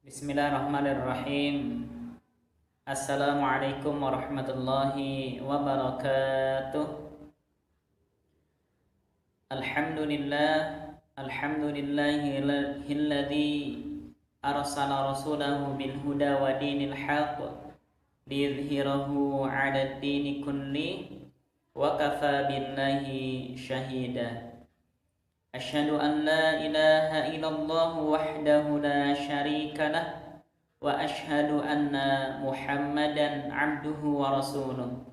Bismillahirrahmanirrahim. Assalamualaikum warahmatullahi wabarakatuh. Alhamdulillahilladzi arsala rasulahu bil huda wa dinil haqq liyudhhirahu 'alad dini kulli wa kafa billahi syahida. Asyhadu an la ilaha illallah wahdahu la syarika lah wa asyhadu anna Muhammadan abduhu wa rasuluh.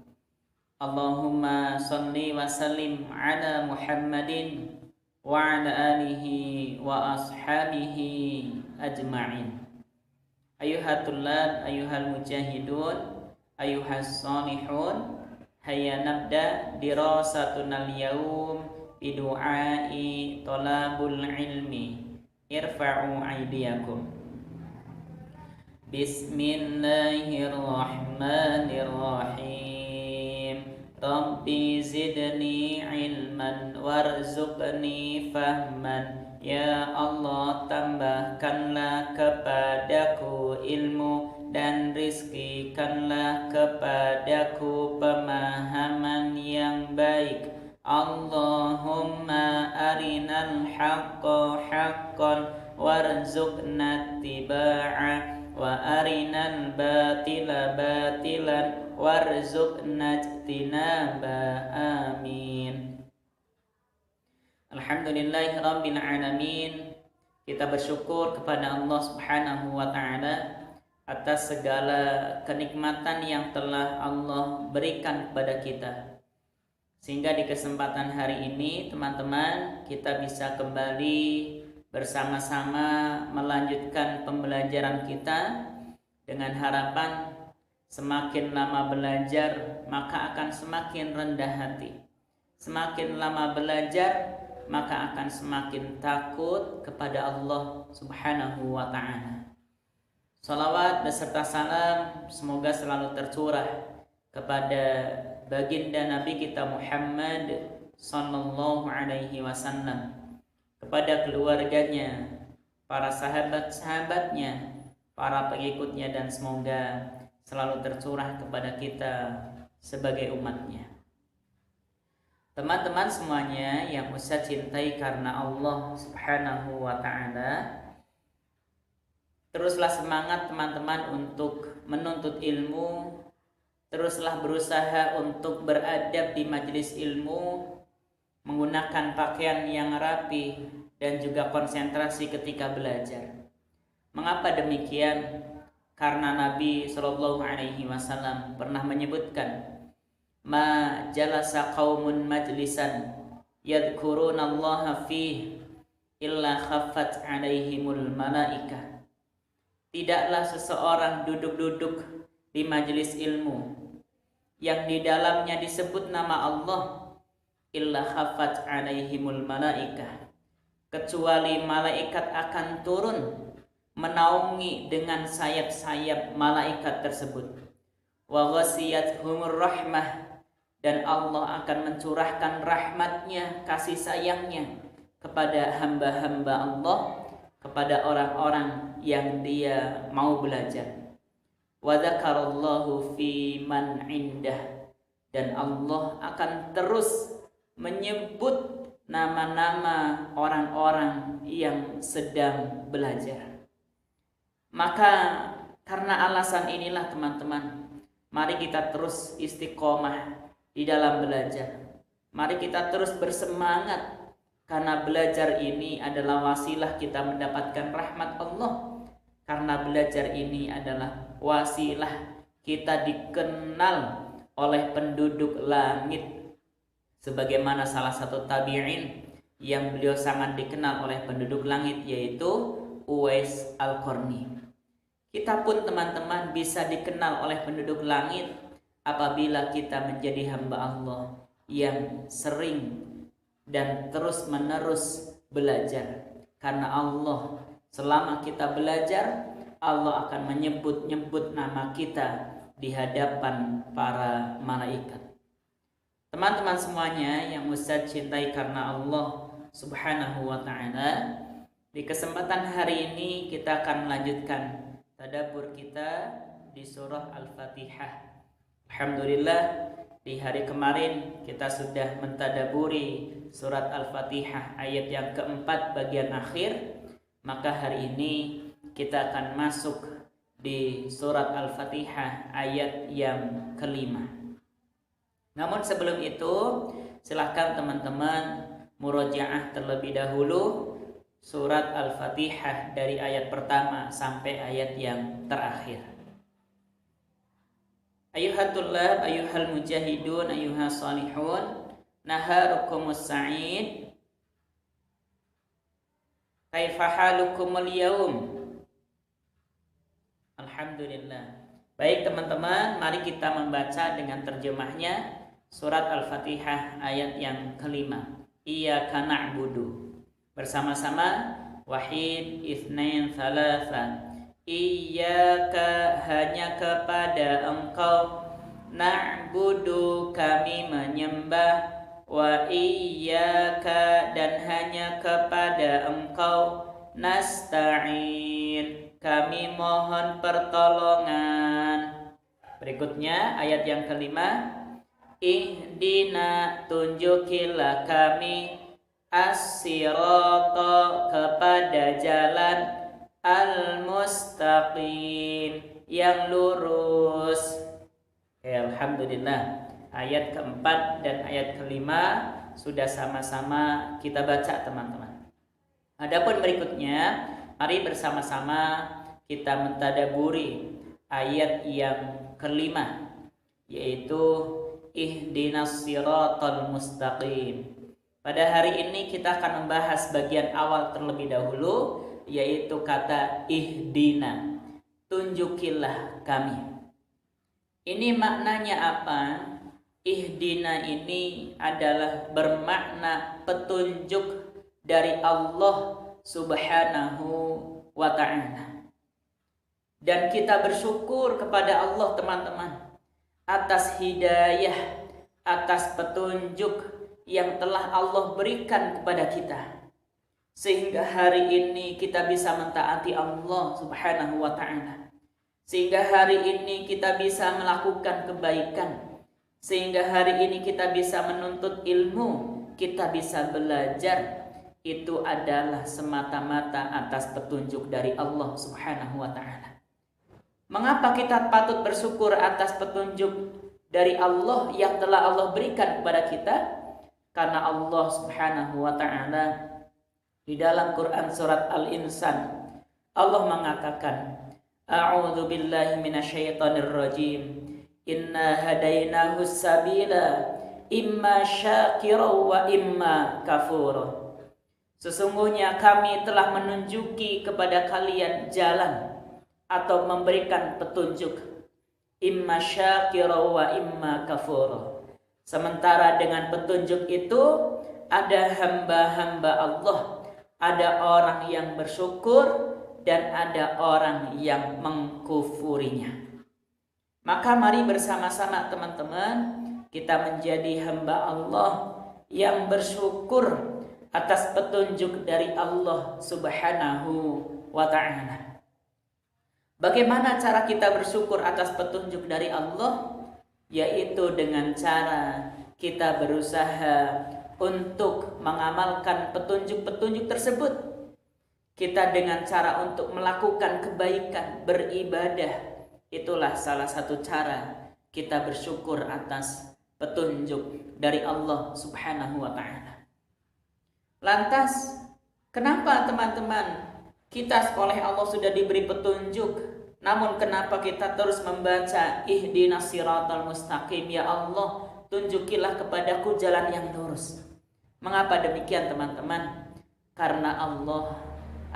Allahumma salli wa sallim ala Muhammadin wa ala alihi wa ashabihi ajma'in. Ayuhat tullab, ayuhal mujahidun, ayuhas salihun, hayya nabda dirasatunal yawm bidu'ai tolabul ilmi. Irfa'u aydiyakum. Bismillahirrahmanirrahim. Rabbi zidni ilman warzuqni fahman. Ya Allah, tambahkanlah kepadaku ilmu dan rizkikanlah kepadaku pemahaman yang baik. Allahumma arinal haqqa haqqan warzuqna tibaa wa arinal batila batilan warzuqna ijtinaba. Amin. Alhamdulillahi rabbil alamin. Kita bersyukur kepada Allah Subhanahu wa taala atas segala kenikmatan yang telah Allah berikan kepada kita, sehingga di kesempatan hari ini teman-teman kita bisa kembali bersama-sama melanjutkan pembelajaran kita dengan harapan semakin lama belajar maka akan semakin rendah hati. Semakin lama belajar maka akan semakin takut kepada Allah Subhanahu wa ta'ala. Salawat beserta salam semoga selalu tercurah kepada baginda Nabi kita Muhammad sallallahu alaihi wasallam, kepada keluarganya, para sahabat-sahabatnya, para pengikutnya, dan semoga selalu tercurah kepada kita sebagai umatnya. Teman-teman semuanya yang Ustaz cintai karena Allah Subhanahu wa ta'ala, teruslah semangat teman-teman untuk menuntut ilmu. Teruslah berusaha untuk beradab di majelis ilmu, menggunakan pakaian yang rapi dan juga konsentrasi ketika belajar. Mengapa demikian? Karena Nabi Shallallahu Alaihi Wasallam pernah menyebutkan, ma jalasa qaumun majlisan yadhkurunallaha fih illa khaffat alaihimul malaikah. Tidaklah seseorang duduk-duduk di majelis ilmu yang di dalamnya disebut nama Allah illa khaffat alaihimul malaikah, kecuali malaikat akan turun menaungi dengan sayap-sayap malaikat tersebut. Wa ghasiyathumur rahmah, dan Allah akan mencurahkan rahmatnya, kasih sayangnya kepada hamba-hamba Allah, kepada orang-orang yang dia mau belajar. Wa dzakarallahu fi man indah, dan Allah akan terus menyebut nama-nama orang-orang yang sedang belajar. Maka karena alasan inilah teman-teman, mari kita terus istiqomah di dalam belajar. Mari kita terus bersemangat, karena belajar ini adalah wasilah kita mendapatkan rahmat Allah. Karena belajar ini adalah wasilah kita dikenal oleh penduduk langit, sebagaimana salah satu tabi'in yang beliau sangat dikenal oleh penduduk langit, yaitu Uwais Al-Qarni. Kita pun teman-teman bisa dikenal oleh penduduk langit apabila kita menjadi hamba Allah yang sering dan terus-menerus belajar. Karena Allah, selama kita belajar, Allah akan menyebut-nyebut nama kita di hadapan para malaikat. Teman-teman semuanya yang Ustaz cintai karena Allah Subhanahu wa ta'ala, Di kesempatan hari ini kita akan melanjutkan tadabbur kita di surah Al-Fatihah. Alhamdulillah, di hari kemarin kita sudah mentadaburi surat Al-Fatihah ayat yang keempat bagian akhir. Maka hari ini kita akan masuk di surat Al-Fatihah ayat yang kelima. Namun sebelum itu, silahkan teman-teman murojaah terlebih dahulu surat Al-Fatihah dari ayat pertama sampai ayat yang terakhir. Ayuhat tullab, ayuhal mujahidun, ayuhas salihun, naharukumus sa'id, kaifa halukumul yaum. Alhamdulillah. Baik teman-teman, mari kita membaca dengan terjemahnya surat Al-Fatihah ayat yang kelima. Iyyaka na'budu. Bersama-sama, wahid, itsnain, tsalatsa. Iyyaka, hanya kepada Engkau, na'budu, kami menyembah, wa iyyaka, dan hanya kepada Engkau, nasta'in, kami mohon pertolongan. Berikutnya ayat yang kelima, ihdina, tunjukilah kami, as-sirata, kepada jalan, al-mustaqim, yang lurus. Alhamdulillah, ayat keempat dan ayat kelima sudah sama-sama kita baca teman-teman. Adapun berikutnya, mari bersama-sama kita mentadaburi ayat yang kelima, yaitu ihdinas siratal mustaqim. Pada hari ini kita akan membahas bagian awal terlebih dahulu, yaitu kata ihdina, tunjukilah kami. Ini maknanya apa? Ihdina ini adalah bermakna petunjuk dari Allah Subhanahu wa ta'ala. Dan kita bersyukur kepada Allah teman-teman atas hidayah, atas petunjuk yang telah Allah berikan kepada kita, sehingga hari ini kita bisa mentaati Allah Subhanahu wa ta'ala, sehingga hari ini kita bisa melakukan kebaikan, sehingga hari ini kita bisa menuntut ilmu, kita bisa belajar. Itu adalah semata-mata atas petunjuk dari Allah Subhanahu wa ta'ala. Mengapa kita patut bersyukur atas petunjuk dari Allah yang telah Allah berikan kepada kita? Karena Allah Subhanahu wa ta'ala di dalam Quran surat Al-Insan, Allah mengatakan, a'udzu billahi minasyaitonir rajim, inna hadainahu sabila imma syakira wa imma kafura. Sesungguhnya kami telah menunjuki kepada kalian jalan atau memberikan petunjuk, imma syakira wa imma kafura. Sementara dengan petunjuk itu ada hamba-hamba Allah, ada orang yang bersyukur dan ada orang yang mengkufurinya. Maka mari bersama-sama teman-teman kita menjadi hamba Allah yang bersyukur atas petunjuk dari Allah Subhanahu wa ta'ala. Bagaimana cara kita bersyukur atas petunjuk dari Allah? Yaitu dengan cara kita berusaha untuk mengamalkan petunjuk-petunjuk tersebut. Kita dengan cara untuk melakukan kebaikan, beribadah. Itulah salah satu cara kita bersyukur atas petunjuk dari Allah Subhanahu wa ta'ala. Lantas, kenapa teman-teman kita oleh Allah sudah diberi petunjuk, namun kenapa kita terus membaca ihdinas siratal mustaqim, ya Allah, tunjukilah kepadaku jalan yang lurus. Mengapa demikian teman-teman? Karena Allah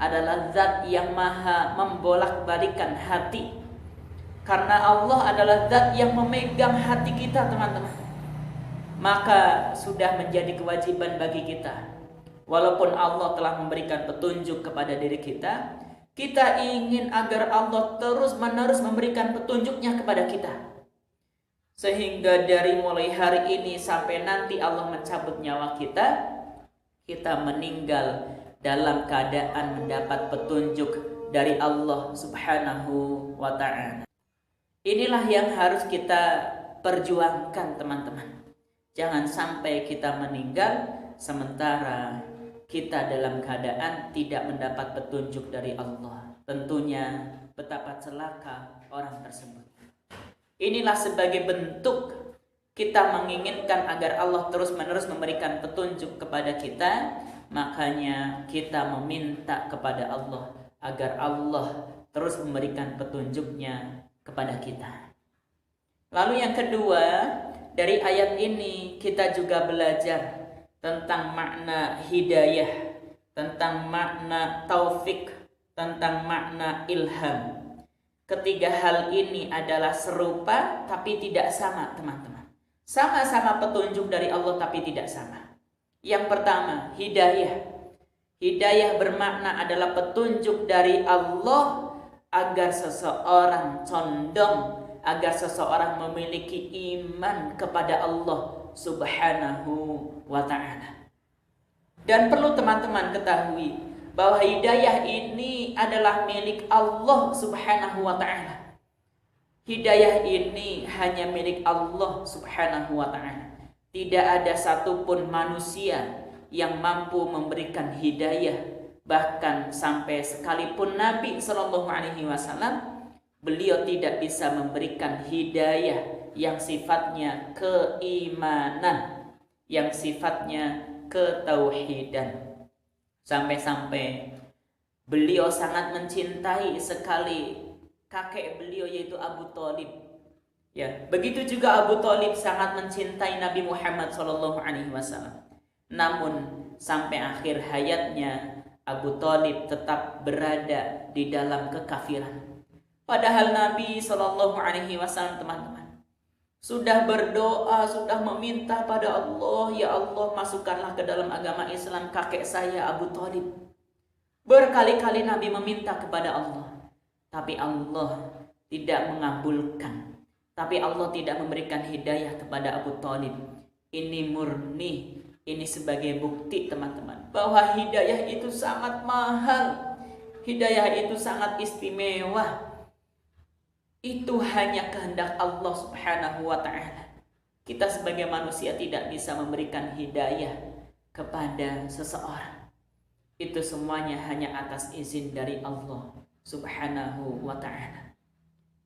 adalah zat yang maha membolak-balikan hati. Karena Allah adalah zat yang memegang hati kita teman-teman. Maka sudah menjadi kewajiban bagi kita, walaupun Allah telah memberikan petunjuk kepada diri kita, kita ingin agar Allah terus-menerus memberikan petunjuknya kepada kita. Sehingga dari mulai hari ini sampai nanti Allah mencabut nyawa kita, kita meninggal dalam keadaan mendapat petunjuk dari Allah Subhanahu wa ta'ala. Inilah yang harus kita perjuangkan, teman-teman. Jangan sampai kita meninggal sementara kita dalam keadaan tidak mendapat petunjuk dari Allah. Tentunya betapa celaka orang tersebut. Inilah sebagai bentuk kita menginginkan agar Allah terus-menerus memberikan petunjuk kepada kita. Makanya kita meminta kepada Allah agar Allah terus memberikan petunjuknya kepada kita. Lalu yang kedua, dari ayat ini kita juga belajar tentang makna hidayah, tentang makna taufik, tentang makna ilham. Ketiga hal ini adalah serupa tapi tidak sama, teman-teman. Sama-sama petunjuk dari Allah tapi tidak sama. Yang pertama, hidayah. Hidayah bermakna adalah petunjuk dari Allah agar seseorang condong, agar seseorang memiliki iman kepada Allah Subhanahu wa ta'ala. Dan perlu teman-teman ketahui bahwa hidayah ini adalah milik Allah Subhanahu wa ta'ala. Hidayah ini hanya milik Allah Subhanahu wa ta'ala. Tidak ada satupun manusia yang mampu memberikan hidayah. Bahkan sampai sekalipun Nabi SAW, beliau tidak bisa memberikan hidayah yang sifatnya keimanan, yang sifatnya ketauhidan. Sampai-sampai beliau sangat mencintai sekali kakek beliau yaitu Abu Thalib. Ya, begitu juga Abu Thalib sangat mencintai Nabi Muhammad SAW. Namun sampai akhir hayatnya Abu Thalib tetap berada di dalam kekafiran. Padahal Nabi SAW, teman-teman, sudah berdoa, sudah meminta pada Allah, ya Allah masukkanlah ke dalam agama Islam kakek saya Abu Thalib. Berkali-kali Nabi meminta kepada Allah, tapi Allah tidak mengabulkan. Tapi Allah tidak memberikan hidayah kepada Abu Thalib. Ini murni, ini sebagai bukti, teman-teman, bahwa hidayah itu sangat mahal. Hidayah itu sangat istimewa. Itu hanya kehendak Allah Subhanahu wa ta'ala. Kita sebagai manusia tidak bisa memberikan hidayah kepada seseorang. Itu semuanya hanya atas izin dari Allah Subhanahu wa ta'ala.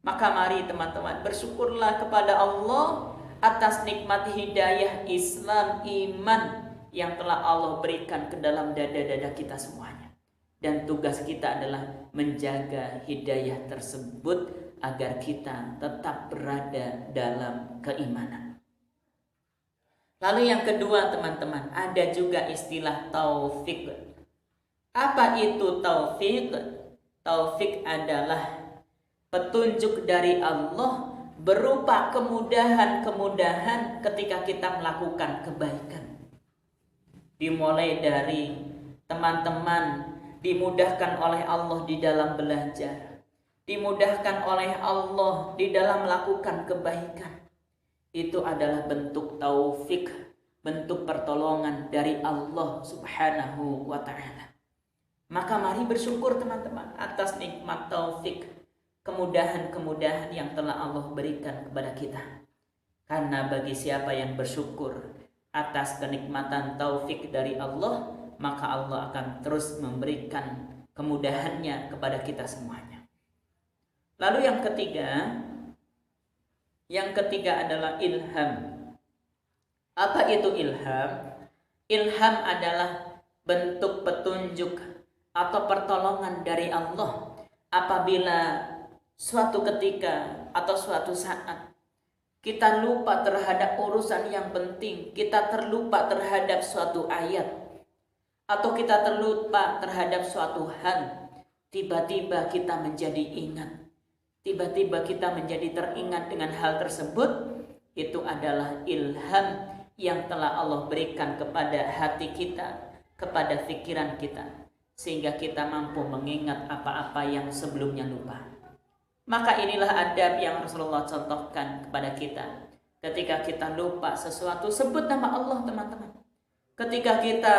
Maka mari teman-teman bersyukurlah kepada Allah atas nikmat hidayah Islam, iman yang telah Allah berikan ke dalam dada-dada kita semuanya. Dan tugas kita adalah menjaga hidayah tersebut agar kita tetap berada dalam keimanan. Lalu yang kedua, teman-teman, ada juga istilah taufik. Apa itu taufik? Taufik adalah petunjuk dari Allah berupa kemudahan-kemudahan ketika kita melakukan kebaikan. Dimulai dari teman-teman dimudahkan oleh Allah di dalam belajar, dimudahkan oleh Allah di dalam melakukan kebaikan. Itu adalah bentuk taufik, bentuk pertolongan dari Allah Subhanahu wa ta'ala. Maka mari bersyukur, teman-teman, atas nikmat taufik, kemudahan-kemudahan yang telah Allah berikan kepada kita. Karena bagi siapa yang bersyukur atas kenikmatan taufik dari Allah, maka Allah akan terus memberikan kemudahannya kepada kita semuanya. Lalu yang ketiga adalah ilham. Apa itu ilham? Ilham adalah bentuk petunjuk atau pertolongan dari Allah apabila suatu ketika atau suatu saat kita lupa terhadap urusan yang penting, kita terlupa terhadap suatu ayat, atau kita terlupa terhadap suatu hal, tiba-tiba kita menjadi ingat, tiba-tiba kita menjadi teringat dengan hal tersebut. Itu adalah ilham yang telah Allah berikan kepada hati kita, kepada pikiran kita, sehingga kita mampu mengingat apa-apa yang sebelumnya lupa. Maka inilah adab yang Rasulullah contohkan kepada kita. Ketika kita lupa sesuatu, sebut nama Allah, teman-teman. Ketika kita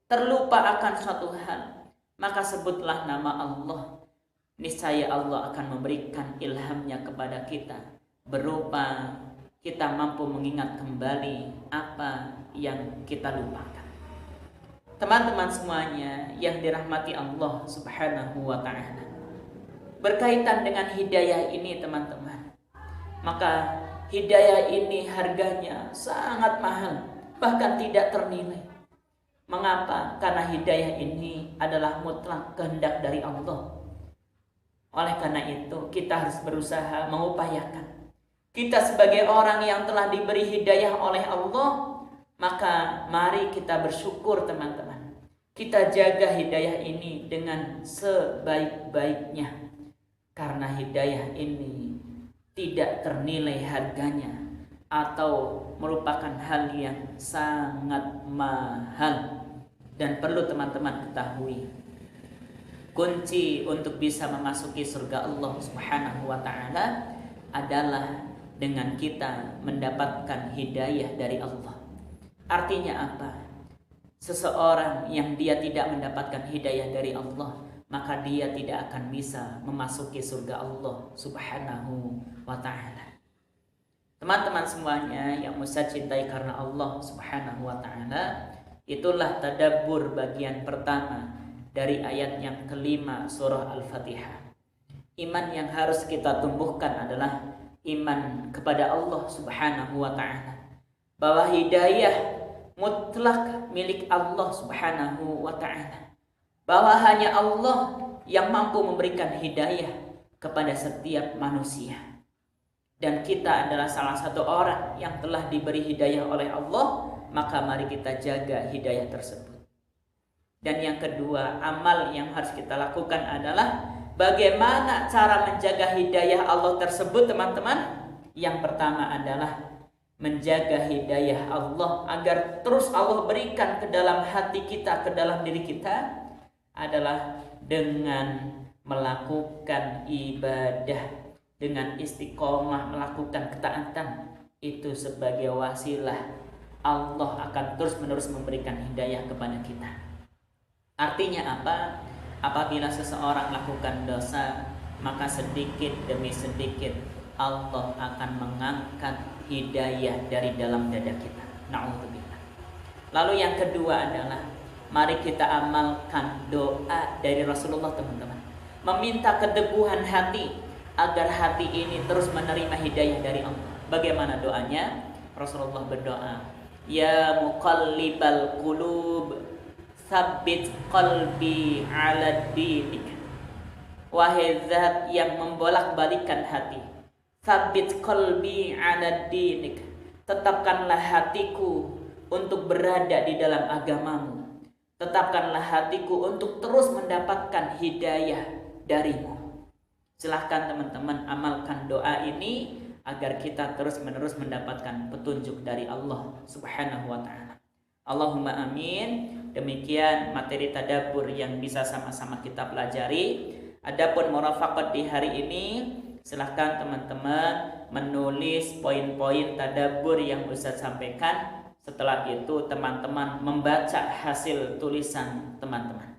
terlupa akan suatu hal, maka sebutlah nama Allah. Niscaya Allah akan memberikan ilhamnya kepada kita, berupa kita mampu mengingat kembali apa yang kita lupakan. Teman-teman semuanya yang dirahmati Allah Subhanahu wa ta'ala, berkaitan dengan hidayah ini teman-teman, maka hidayah ini harganya sangat mahal, bahkan tidak ternilai. Mengapa? Karena hidayah ini adalah mutlak kehendak dari Allah. Oleh karena itu kita harus berusaha mengupayakan. Kita sebagai orang yang telah diberi hidayah oleh Allah, maka mari kita bersyukur teman-teman. Kita jaga hidayah ini dengan sebaik-baiknya. Karena hidayah ini tidak ternilai harganya atau merupakan hal yang sangat mahal. Dan perlu teman-teman ketahui, kunci untuk bisa memasuki surga Allah Subhanahu wa ta'ala adalah dengan kita mendapatkan hidayah dari Allah. Artinya apa? Seseorang yang dia tidak mendapatkan hidayah dari Allah, maka dia tidak akan bisa memasuki surga Allah Subhanahu wa ta'ala. Teman-teman semuanya yang Ustaz cintai karena Allah Subhanahu wa ta'ala, itulah tadabbur bagian pertama dari ayat yang kelima surah Al-Fatihah. Iman yang harus kita tumbuhkan adalah iman kepada Allah Subhanahu wa ta'ala, bahwa hidayah mutlak milik Allah Subhanahu wa ta'ala, bahwa hanya Allah yang mampu memberikan hidayah kepada setiap manusia. Dan kita adalah salah satu orang yang telah diberi hidayah oleh Allah, maka mari kita jaga hidayah tersebut. Dan yang kedua, amal yang harus kita lakukan adalah bagaimana cara menjaga hidayah Allah tersebut teman-teman. Yang pertama adalah menjaga hidayah Allah agar terus Allah berikan ke dalam hati kita, ke dalam diri kita, adalah dengan melakukan ibadah, dengan istiqomah melakukan ketaatan. Itu sebagai wasilah Allah akan terus-menerus memberikan hidayah kepada kita. Artinya apa? Apabila seseorang melakukan dosa, maka sedikit demi sedikit Allah akan mengangkat hidayah dari dalam dada kita. Na'udzubillah. Lalu yang kedua adalah mari kita amalkan doa dari Rasulullah teman-teman. Meminta keteguhan hati agar hati ini terus menerima hidayah dari Allah. Bagaimana doanya? Rasulullah berdoa, ya muqallibal qulub, tsabbit qalbi ala dinik. Wahai zat yang membolak-balikan hati, tsabbit qalbi ala dinik, tetapkanlah hatiku untuk berada di dalam agamamu. Tetapkanlah hatiku untuk terus mendapatkan hidayah darimu. Silahkan teman-teman amalkan doa ini agar kita terus-menerus mendapatkan petunjuk dari Allah Subhanahu wa ta'ala. Allahumma amin. Demikian materi tadabbur yang bisa sama-sama kita pelajari. Adapun murafaqat di hari ini, silahkan teman-teman menulis poin-poin tadabbur yang Ustaz sampaikan. Setelah itu teman-teman membaca hasil tulisan teman-teman.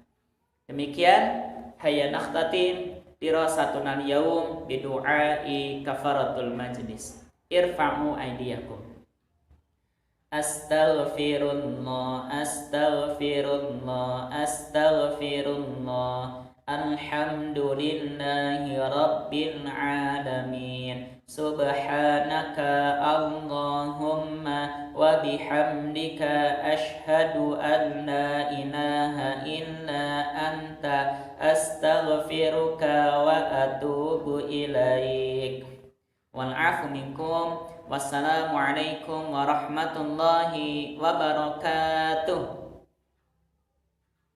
Demikian, hayya nakhtatim dirasatuna al-yaum bidu'ai kafaratul majlis. Irfa'u aydiyakum. Astaghfirullah, astaghfirullah, astaghfirullah. Alhamdulillahi rabbil alamin. Subhanaka Allahumma wa bihamdika ashhadu an la ilaha illa anta astaghfiruka wa atubu ilaik. Wal 'afu minkum. Wassalamualaikum warahmatullahi wabarakatuh.